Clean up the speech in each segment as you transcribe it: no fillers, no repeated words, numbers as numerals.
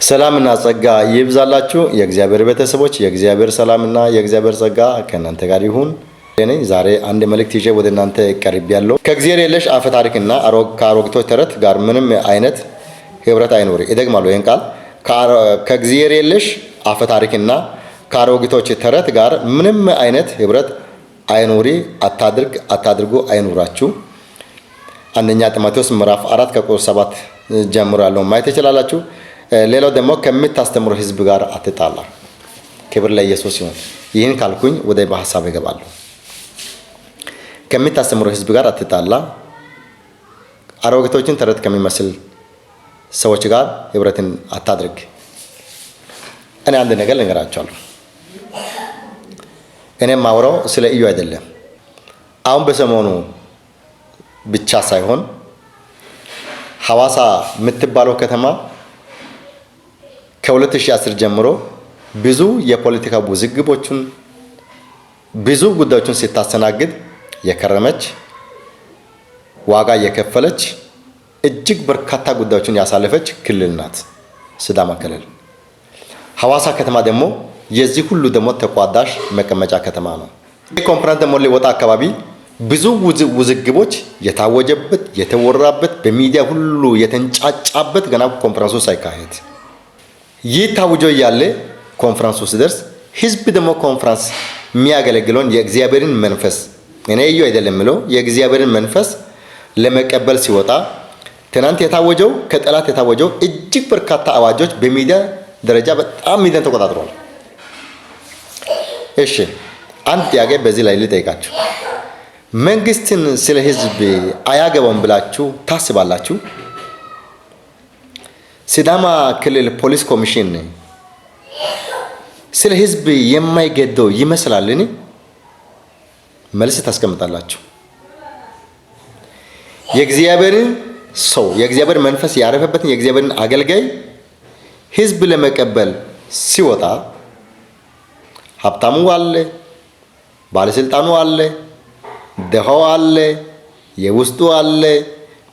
ሰላምና ጸጋ ይብዛላችሁ የእግዚአብሔር ቤተሰቦች የእግዚአብሔር ሰላምና የእግዚአብሔር ጸጋ ከእናንተ ጋር ይሁን። እኔ ዛሬ አንድ መልእክት ይዤ ወደ እናንተ ቀርቤያለሁ። ከእግዚአብሔር የለሽ አፈ ታሪክና ከአሮጊቶች ተረት ጋር ምንም አይነት ህብረት አይኖር። እደግማለሁ ይህን ቃል። ከእግዚአብሔር የለሽ አፈ ታሪክና ከአሮጊቶች ተረት ጋር ምንም አይነት ህብረት አይኖሪ፣ አታድርጉ፣ አይኖራችሁ። አንደኛ ጢሞቴዎስ ምዕራፍ 4 ከቁጥር 7 ጀምሮ ያለውን ማየት ትችላላችሁ። ሌላው ደግሞ ከምታስተምሩ ህዝብ ጋር አትጣላ። ክብር ለኢየሱስ ይሁን። ይህን ካልኩኝ ወደ በሐሳብ እገባለሁ። ከምታስተምሩ ህዝብ ጋር አትጣላ፣ አሮጊቶችን ተረት ከሚመስል ሰዎች ጋር ህብረትን አታድርግ። እኔ አንድ ነገር ልንገራቸዋለሁ። እኔም ማውራው ስለ እዩ አይደለም። አሁን በሰሞኑ ብቻ ሳይሆን ሐዋሳ የምትባለው ከተማ ከ2010 ጀምሮ ብዙ የፖለቲካ ውዝግቦችን ብዙ ጉዳዮችን ስታስተናግድ የከረመች ዋጋ የከፈለች እጅግ በርካታ ጉዳዮችን ያሳለፈች ክልል ናት ሲዳማ ክልል። ሐዋሳ ከተማ ደግሞ የዚህ ሁሉ ደግሞ ተቋዳሽ መቀመጫ ከተማ ነው። ኮንፈረንስ ደግሞ ሊወጣ አካባቢ ብዙ ውዝግቦች የታወጀበት የተወራበት በሚዲያ ሁሉ የተንጫጫበት ገና ኮንፈረንሱ ሳይካሄድ ይህ ታውጆ እያለ ኮንፈረንሱ ሲደርስ ህዝብ ደግሞ ኮንፈረንስ የሚያገለግለውን የእግዚአብሔርን መንፈስ እኔ እዩ አይደለም ብሎ የእግዚአብሔርን መንፈስ ለመቀበል ሲወጣ ትናንት የታወጀው ከጠላት የታወጀው እጅግ በርካታ አዋጆች በሚዲያ ደረጃ በጣም ሚዲያን ተቆጣጥሯል። እሺ አንድ ጥያቄ በዚህ ላይ ልጠይቃችሁ። መንግስትን ስለ ህዝብ አያገባውም ብላችሁ ታስባላችሁ? ሲዳማ ክልል ፖሊስ ኮሚሽን ስለ ህዝብ የማይገደው ይመስላልን? መልስ ታስቀምጣላችሁ። የእግዚአብሔርን ሰው የእግዚአብሔር መንፈስ ያረፈበትን የእግዚአብሔርን አገልጋይ ህዝብ ለመቀበል ሲወጣ ሀብታሙ አለ፣ ባለስልጣኑ አለ፣ ደሃው አለ፣ የውስጡ አለ፣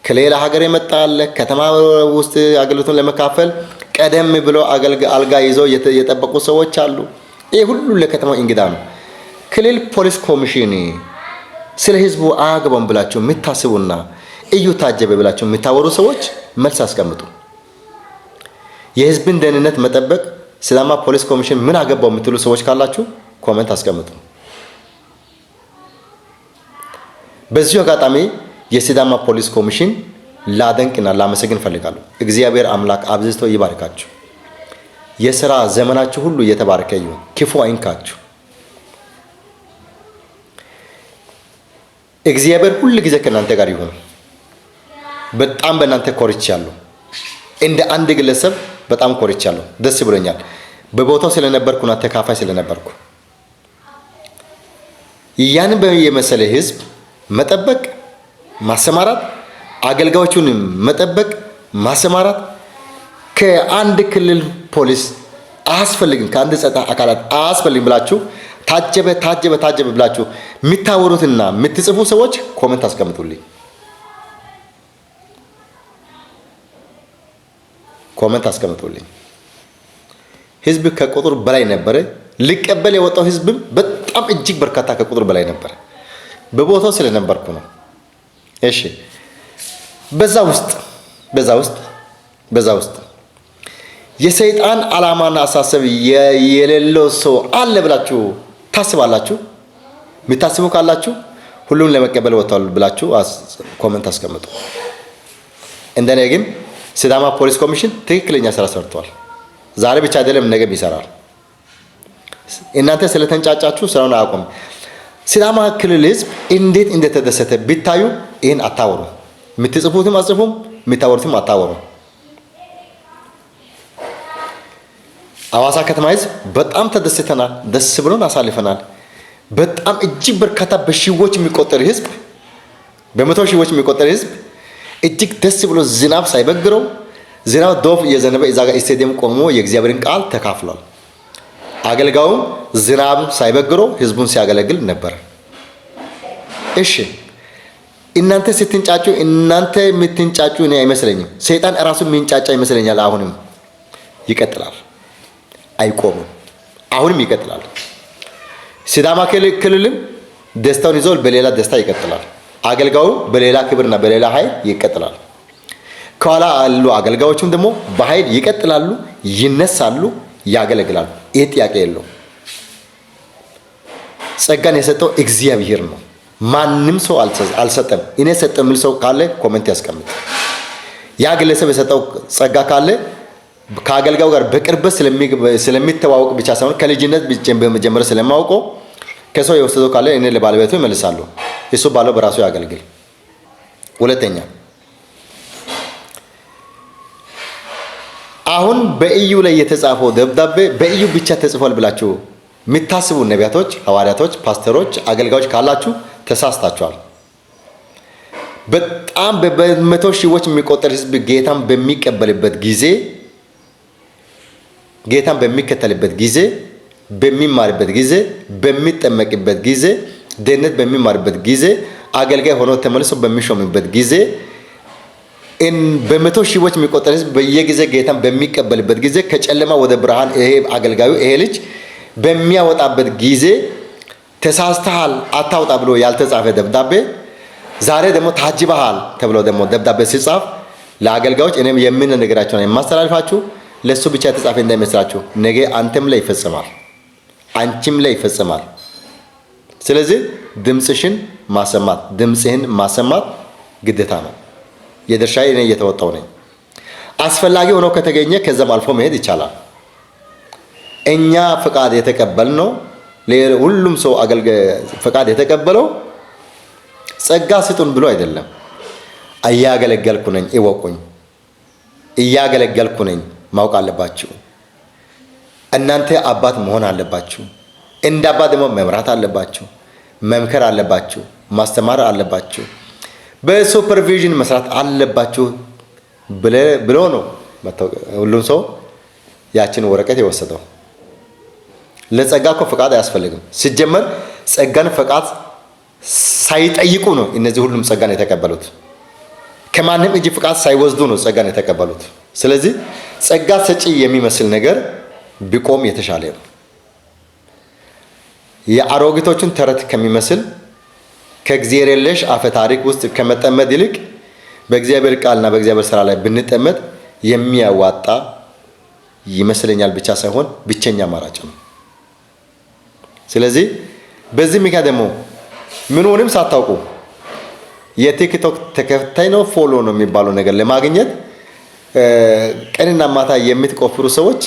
ከሌላ ሀገር የመጣ አለ፣ ከተማ ውስጥ አገልግሎቱን ለመካፈል ቀደም ብሎ አልጋ ይዘው የጠበቁ ሰዎች አሉ። ይህ ሁሉ ለከተማው እንግዳ ነው። ክልል ፖሊስ ኮሚሽን ስለ ህዝቡ አያገባም ብላችሁ የምታስቡና እዩ ታጀበ ብላችሁ የምታወሩ ሰዎች መልስ አስቀምጡ። የህዝብን ደህንነት መጠበቅ ሲዳማ ፖሊስ ኮሚሽን ምን አገባው የምትሉ ሰዎች ካላችሁ ኮሜንት አስቀምጡ። በዚሁ አጋጣሚ የሲዳማ ፖሊስ ኮሚሽን ላደንቅና ላመሰግን ፈልጋለሁ። እግዚአብሔር አምላክ አብዝቶ ይባርካችሁ። የሥራ ዘመናችሁ ሁሉ እየተባረከ ይሁን። ክፉ አይንካችሁ። እግዚአብሔር ሁሉ ጊዜ ከእናንተ ጋር ይሁን። በጣም በእናንተ ኮርቻለሁ። እንደ አንድ ግለሰብ በጣም ኮርቻለሁ። ደስ ብሎኛል። በቦታው ስለነበርኩና ተካፋይ ስለነበርኩ ያንን በየመሰለ ህዝብ መጠበቅ ማሰማራት፣ አገልጋዮቹን መጠበቅ ማሰማራት ከአንድ ክልል ፖሊስ አያስፈልግም፣ ከአንድ ጸጥታ አካላት አያስፈልግም ብላችሁ ታጀበ ብላችሁ የምታወሩትና የምትጽፉ ሰዎች ኮሜንት አስቀምጡልኝ። ኮሜንት አስቀምጡልኝ። ህዝብ ከቁጥር በላይ ነበረ። ሊቀበል የወጣው ህዝብም በጣም እጅግ በርካታ ከቁጥር በላይ ነበረ። በቦታው ስለነበርኩ ነው። እሺ በዛ ውስጥ የሰይጣን ዓላማና አሳሰብ የሌለው ሰው አለ ብላችሁ ታስባላችሁ? የምታስቡ ካላችሁ ሁሉም ለመቀበል ወጥቷል ብላችሁ ኮሜንት አስቀምጡ። እንደኔ ግን ሲዳማ ፖሊስ ኮሚሽን ትክክለኛ ስራ ሰርቷል። ዛሬ ብቻ አይደለም ነገም ይሰራል። እናንተ ስለተንጫጫችሁ ስራውን አያውቁም። ሲዳማ ክልል ህዝብ እንዴት እንደተደሰተ ቢታዩ ይህን አታወሩ። የምትጽፉትም አጽፉም፣ የምታወሩትም አታወሩ። ሐዋሳ ከተማ ህዝብ በጣም ተደስተናል። ደስ ብሎን አሳልፈናል። በጣም እጅግ በርካታ በሺዎች የሚቆጠር ህዝብ፣ በመቶ ሺዎች የሚቆጠር ህዝብ እጅግ ደስ ብሎ ዝናብ ሳይበግረው ዝናብ ዶፍ እየዘነበ እዛ ጋር ስቴዲየም ቆሞ የእግዚአብሔርን ቃል ተካፍሏል። አገልጋዩም ዝናብ ሳይበግረው ህዝቡን ሲያገለግል ነበር። እሺ እናንተ ስትንጫጩ እናንተ የምትንጫጩ እኔ አይመስለኝም። ሰይጣን እራሱ የሚንጫጫ ይመስለኛል። አሁንም ይቀጥላል፣ አይቆምም። አሁንም ይቀጥላል። ሲዳማ ክልልም ደስታውን ይዞ በሌላ ደስታ ይቀጥላል። አገልጋዩ በሌላ ክብርና በሌላ ኃይል ይቀጥላል። ከኋላ ያሉ አገልጋዮችም ደግሞ በኃይል ይቀጥላሉ፣ ይነሳሉ፣ ያገለግላሉ። ይህ ጥያቄ የለው። ጸጋን የሰጠው እግዚአብሔር ነው። ማንም ሰው አልሰጠም። እኔ ሰጠ የሚል ሰው ካለ ኮሜንት ያስቀምጥ። ያ ግለሰብ የሰጠው ጸጋ ካለ ከአገልጋዩ ጋር በቅርበት ስለሚተዋወቅ ብቻ ሳይሆን ከልጅነት በመጀመር ስለማውቀው ከሰው የወሰደው ካለ እኔ ለባለቤቱ ይመልሳሉ። እሱ ባለው በራሱ ያገልግል። ሁለተኛ አሁን በኢዩ ላይ የተጻፈው ደብዳቤ በኢዩ ብቻ ተጽፏል ብላችሁ የምታስቡ ነቢያቶች፣ ሐዋርያቶች፣ ፓስተሮች፣ አገልጋዮች ካላችሁ ተሳስታችኋል። በጣም በመቶ ሺዎች የሚቆጠር ሕዝብ ጌታን በሚቀበልበት ጊዜ፣ ጌታን በሚከተልበት ጊዜ፣ በሚማርበት ጊዜ፣ በሚጠመቅበት ጊዜ፣ ደህንነት በሚማርበት ጊዜ፣ አገልጋይ ሆኖ ተመልሶ በሚሾምበት ጊዜ፣ በመቶ ሺዎች የሚቆጠር ሕዝብ በየጊዜ ጌታን በሚቀበልበት ጊዜ ከጨለማ ወደ ብርሃን ይሄ አገልጋዩ ይሄ ልጅ በሚያወጣበት ጊዜ ተሳስተሃል አታውጣ ብሎ ያልተጻፈ ደብዳቤ ዛሬ ደግሞ ታጅበሃል ተብሎ ደግሞ ደብዳቤ ሲጻፍ ለአገልጋዮች እኔም የምንነግራችሁ ነው የማስተላልፋችሁ። ለሱ ብቻ የተጻፈ እንዳይመስላችሁ፣ ነገ አንተም ላይ ይፈጽማል፣ አንቺም ላይ ይፈጽማል። ስለዚህ ድምፅሽን ማሰማት፣ ድምፅህን ማሰማት ግዴታ ነው። የድርሻዬ እኔ እየተወጣው ነኝ። አስፈላጊ ሆኖ ከተገኘ ከዛም አልፎ መሄድ ይቻላል። እኛ ፍቃድ የተቀበልነው ሁሉም ሰው ፍቃድ የተቀበለው ጸጋ ስጡን ብሎ አይደለም። እያገለገልኩ ነኝ እወቁኝ፣ እያገለገልኩ ነኝ ማወቅ አለባችሁ። እናንተ አባት መሆን አለባችሁ። እንደ አባት ደግሞ መምራት አለባችሁ፣ መምከር አለባችሁ፣ ማስተማር አለባችሁ፣ በሱፐርቪዥን መስራት አለባችሁ ብሎ ነው ሁሉም ሰው ያችን ወረቀት የወሰደው። ለጸጋ እኮ ፈቃድ አያስፈልግም። ሲጀመር ጸጋን ፈቃድ ሳይጠይቁ ነው እነዚህ ሁሉም ጸጋን የተቀበሉት። ከማንም እጅ ፈቃድ ሳይወስዱ ነው ጸጋን የተቀበሉት። ስለዚህ ጸጋ ሰጪ የሚመስል ነገር ቢቆም የተሻለ ነው። የአሮጊቶችን ተረት ከሚመስል ከእግዚአብሔር የለሽ አፈ ታሪክ ውስጥ ከመጠመድ ይልቅ በእግዚአብሔር ቃልና በእግዚአብሔር ስራ ላይ ብንጠመድ የሚያዋጣ ይመስለኛል ብቻ ሳይሆን ብቸኛ አማራጭ ነው። ስለዚህ በዚህ ምክንያት ደግሞ ምንሆንም ሳታውቁ የቲክቶክ ተከታይ ነው ፎሎ ነው የሚባለው ነገር ለማግኘት ቀንና ማታ የምትቆፍሩ ሰዎች፣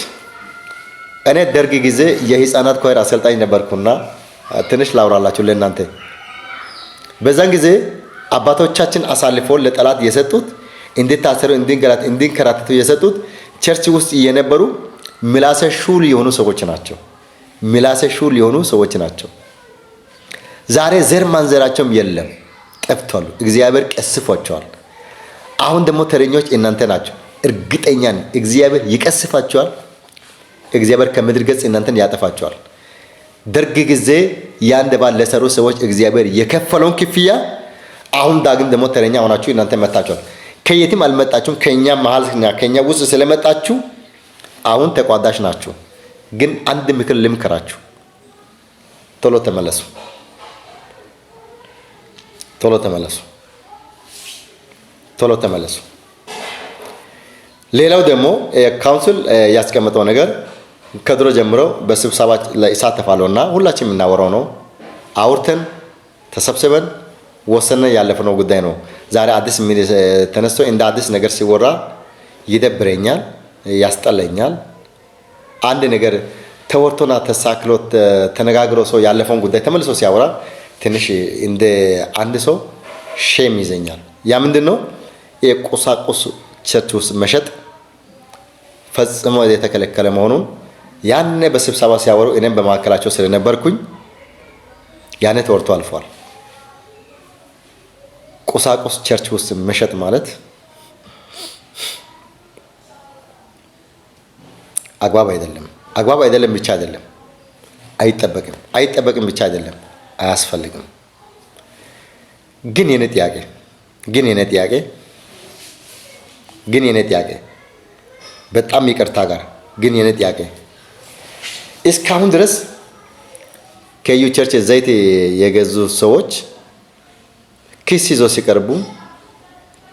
እኔ ደርግ ጊዜ የህፃናት ኳየር አሰልጣኝ ነበርኩና ትንሽ ላውራላችሁ ለእናንተ። በዛን ጊዜ አባቶቻችን አሳልፈው ለጠላት የሰጡት እንድታሰሩ እንድንከራተቱ የሰጡት ቸርች ውስጥ የነበሩ ምላሰ ሹል የሆኑ ሰዎች ናቸው። ምላሰ ሹል የሆኑ ሰዎች ናቸው። ዛሬ ዘር ማንዘራቸውም የለም፣ ጠፍቷል። እግዚአብሔር ቀስፏቸዋል። አሁን ደግሞ ተረኞች እናንተ ናቸው። እርግጠኛ ነኝ እግዚአብሔር ይቀስፋቸዋል። እግዚአብሔር ከምድር ገጽ እናንተን ያጠፋቸዋል። ደርግ ጊዜ ያን ደባ ለሰሩ ሰዎች እግዚአብሔር የከፈለውን ክፍያ አሁን ዳግም ደግሞ ተረኛ ሆናችሁ እናንተ መጣችኋል። ከየትም አልመጣችሁም። ከኛ መሃልና ከኛ ውስጥ ስለመጣችሁ አሁን ተቋዳሽ ናችሁ። ግን አንድ ምክር ልምከራችሁ፣ ቶሎ ተመለሱ፣ ቶሎ ተመለሱ፣ ቶሎ ተመለሱ። ሌላው ደግሞ ካውንስል ያስቀመጠው ነገር ከድሮ ጀምሮ በስብሰባ ላይ ይሳተፋለውና ሁላችንም የምናወራው ነው። አውርተን ተሰብስበን ወሰነን ያለፈነው ጉዳይ ነው። ዛሬ አዲስ ተነስቶ እንደ አዲስ ነገር ሲወራ ይደብረኛል፣ ያስጠላኛል። አንድ ነገር ተወርቶና ተሳክሎ ተነጋግሮ ሰው ያለፈውን ጉዳይ ተመልሶ ሲያወራ ትንሽ እንደ አንድ ሰው ሼም ይዘኛል። ያ ምንድነው? የቁሳቁስ ቸርች ውስጥ መሸጥ ፈጽሞ የተከለከለ መሆኑን ያኔ በስብሰባ ሲያወሩ እኔም በማዕከላቸው ስለነበርኩኝ ያኔ ተወርቶ አልፏል። ቁሳቁስ ቸርች ውስጥ መሸጥ ማለት አግባብ አይደለም። አግባብ አይደለም ብቻ አይደለም፣ አይጠበቅም ብቻ አይደለም፣ አያስፈልግም። ግን የኔ ጥያቄ በጣም ይቅርታ ጋር ግን የኔ ጥያቄ እስካሁን ድረስ ከዩ ቸርች ዘይት የገዙ ሰዎች ክስ ይዞ ሲቀርቡ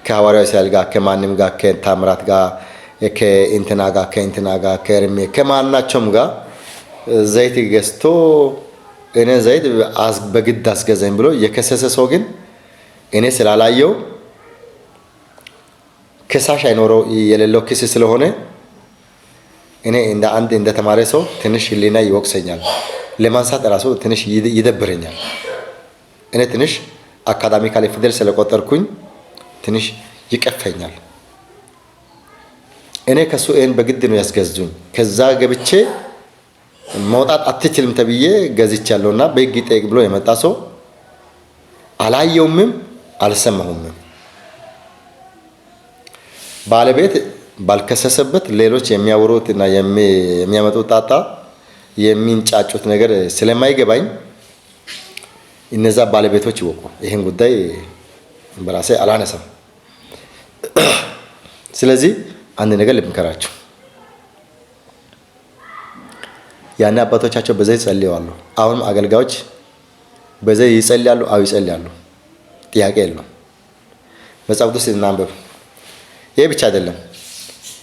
ከሐዋርያው ኢሳይያስ ጋር ከማንም ጋር ከታምራት ጋር ከእንትና ጋር ከርሜ ከማናቸውም ጋር ዘይት ገዝቶ እኔ ዘይት በግድ አስገዛኝ ብሎ የከሰሰ ሰው ግን እኔ ስላላየው ከሳሽ አይኖረው የሌለው ክስ ስለሆነ እኔ እንደ ተማሪ ሰው ትንሽ ህሊና ይወቅሰኛል። ለማንሳት ራሱ ትንሽ ይደብረኛል። እኔ ትንሽ አካዳሚካሊ ፊደል ስለቆጠርኩኝ ትንሽ ይቀፈኛል። እኔ ከሱ ይሄን በግድ ነው ያስገዙኝ። ከዛ ገብቼ መውጣት አትችልም ተብዬ ገዝቻለሁና በህግ ይጠይቅ ብሎ የመጣ ሰው አላየውምም አልሰማሁምም። ባለቤት ባልከሰሰበት ሌሎች የሚያወሩትና የሚያመጡት ጣጣ የሚንጫጩት ነገር ስለማይገባኝ እነዛ ባለቤቶች ይወቁ። ይሄን ጉዳይ በራሴ አላነሳም። ስለዚህ አንድ ነገር ልምከራችሁ። ያኔ አባቶቻቸው በዘይት ጸልየዋል። አሁንም አገልጋዮች በዘይት ይጸልያሉ። አዎ ይጸልያሉ። ጥያቄ የለውም። መጽሐፍ ቅዱስ እናንብብ። ይሄ ብቻ አይደለም።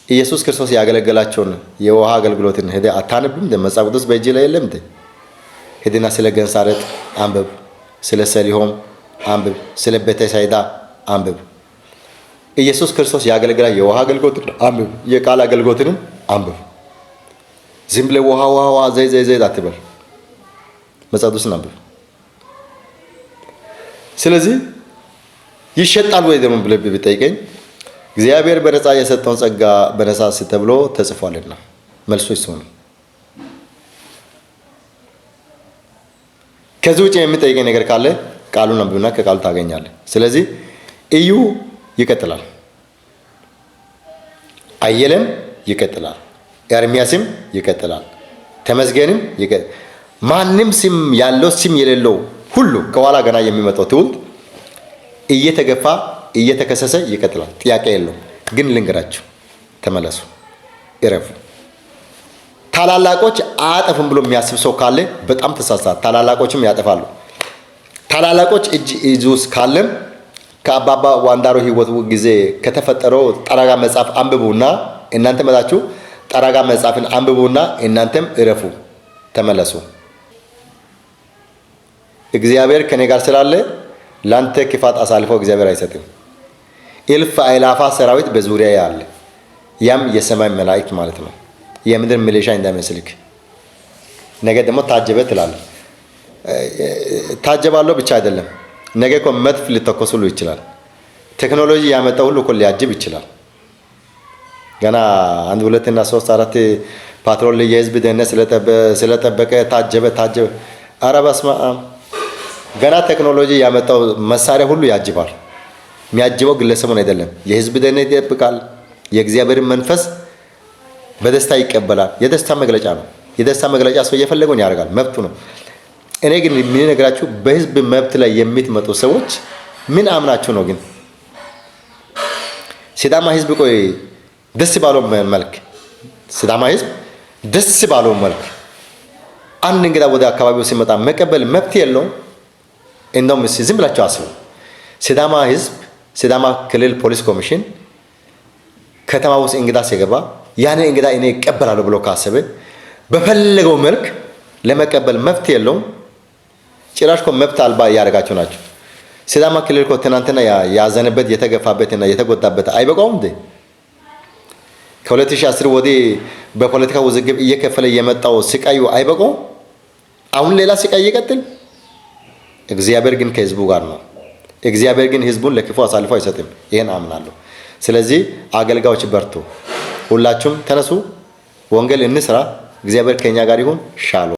ኢየሱስ ክርስቶስ ያገለገላቸውን የውሃ አገልግሎትን ሄደህ አታነብም? መጽሐፍ ቅዱስ በእጅ ላይ የለም? ሄድና ስለ ገንሳሬጥ አንብብ፣ ስለ ሰሊሆም አንብብ፣ ስለ ቤተሳይዳ አንብብ። ኢየሱስ ክርስቶስ ያገለገላ የውሃ አገልግሎትን አንብብ፣ የቃል አገልግሎትንም አንብብ። ዝም ብለህ ውሃ ዘይት አትበል። መጽሐፍ ቅዱስን አንብብ። ስለዚህ ይሸጣል ወይ ደግሞ ብለህ ብጠይቀኝ እግዚአብሔር በነፃ የሰጠውን ጸጋ በነፃ ተብሎ ተጽፏልና መልሶ እሱ ነው። ከዚህ ውጭ የሚጠይቀኝ ነገር ካለ ቃሉን አንብብና ከቃሉ ታገኛለህ። ስለዚህ እዩ ይቀጥላል፣ አየለም ይቀጥላል፣ ኤርሚያስም ይቀጥላል፣ ተመስገንም ማንም ስም ያለው ስም የሌለው ሁሉ ከኋላ ገና የሚመጣው ትውልድ እየተገፋ እየተከሰሰ ይቀጥላል። ጥያቄ የለው። ግን ልንገራችሁ፣ ተመለሱ፣ እረፉ። ታላላቆች አያጠፉም ብሎ የሚያስብ ሰው ካለ በጣም ተሳሳተ። ታላላቆችም ያጠፋሉ። ታላላቆች እጅ ውስጥ ካለም ከአባባ ዋንዳሮ ህይወት ጊዜ ከተፈጠረው ጠራጋ መጽሐፍ አንብቡና እናንተ መጣችሁ ጠራጋ መጽሐፍን አንብቡና እናንተም እረፉ፣ ተመለሱ። እግዚአብሔር ከኔ ጋር ስላለ ላንተ ክፋት አሳልፈው እግዚአብሔር አይሰጥም። እልፍ አእላፋት ሰራዊት በዙሪያ ያለ ያም የሰማይ መላእክት ማለት ነው። የምድር ሚሊሻ እንዳይመስልክ። ነገ ደግሞ ታጀበ ትላለህ። ታጀባለሁ ብቻ አይደለም፣ ነገ እኮ መድፍ ሊተኮሱሉ ይችላል። ቴክኖሎጂ ያመጣው ሁሉ እኮ ሊያጅብ ይችላል። ገና 1 2 እና 3 4 ፓትሮል የህዝብ ደህንነት ስለጠበቀ ታጀበ። ኧረ በስመ አብ! ገና ቴክኖሎጂ ያመጣው መሳሪያ ሁሉ ያጅባል። የሚያጅበው ግለሰቡን አይደለም፣ የህዝብ ደህንነት ይጠብቃል። የእግዚአብሔርን መንፈስ በደስታ ይቀበላል። የደስታ መግለጫ ነው። የደስታ መግለጫ ሰው እየፈለገውን ያደርጋል፣ መብቱ ነው። እኔ ግን የሚነግራችሁ በህዝብ መብት ላይ የምትመጡ ሰዎች ምን አምናችሁ ነው? ግን ሲዳማ ህዝብ ቆይ ደስ ባለው መልክ ሲዳማ ህዝብ ደስ ባለው መልክ አንድ እንግዳ ወደ አካባቢው ሲመጣ መቀበል መብት የለውም? እንደውም ዝም ብላችሁ አስቡ። ሲዳማ ህዝብ ሲዳማ ክልል ፖሊስ ኮሚሽን ከተማ ውስጥ እንግዳ ሲገባ ያንን እንግዳ እኔ እቀበላለሁ ብሎ ካሰበ በፈለገው መልክ ለመቀበል መብት የለውም? ጭራሽ እኮ መብት አልባ እያደረጋችሁ ናቸው። ሲዳማ ክልል እኮ ትናንትና ያዘነበት የተገፋበትና የተጎዳበት አይበቃውም እንዴ? ከ2010 ወዲህ በፖለቲካ ውዝግብ እየከፈለ የመጣው ስቃዩ አይበቃውም? አሁን ሌላ ስቃይ ይቀጥል? እግዚአብሔር ግን ከህዝቡ ጋር ነው። እግዚአብሔር ግን ህዝቡን ለክፉ አሳልፎ አይሰጥም። ይሄን አምናለሁ። ስለዚህ አገልጋዮች በርቱ፣ ሁላችሁም ተነሱ፣ ወንጌል እንስራ። እግዚአብሔር ከኛ ጋር ይሁን። ሻሎም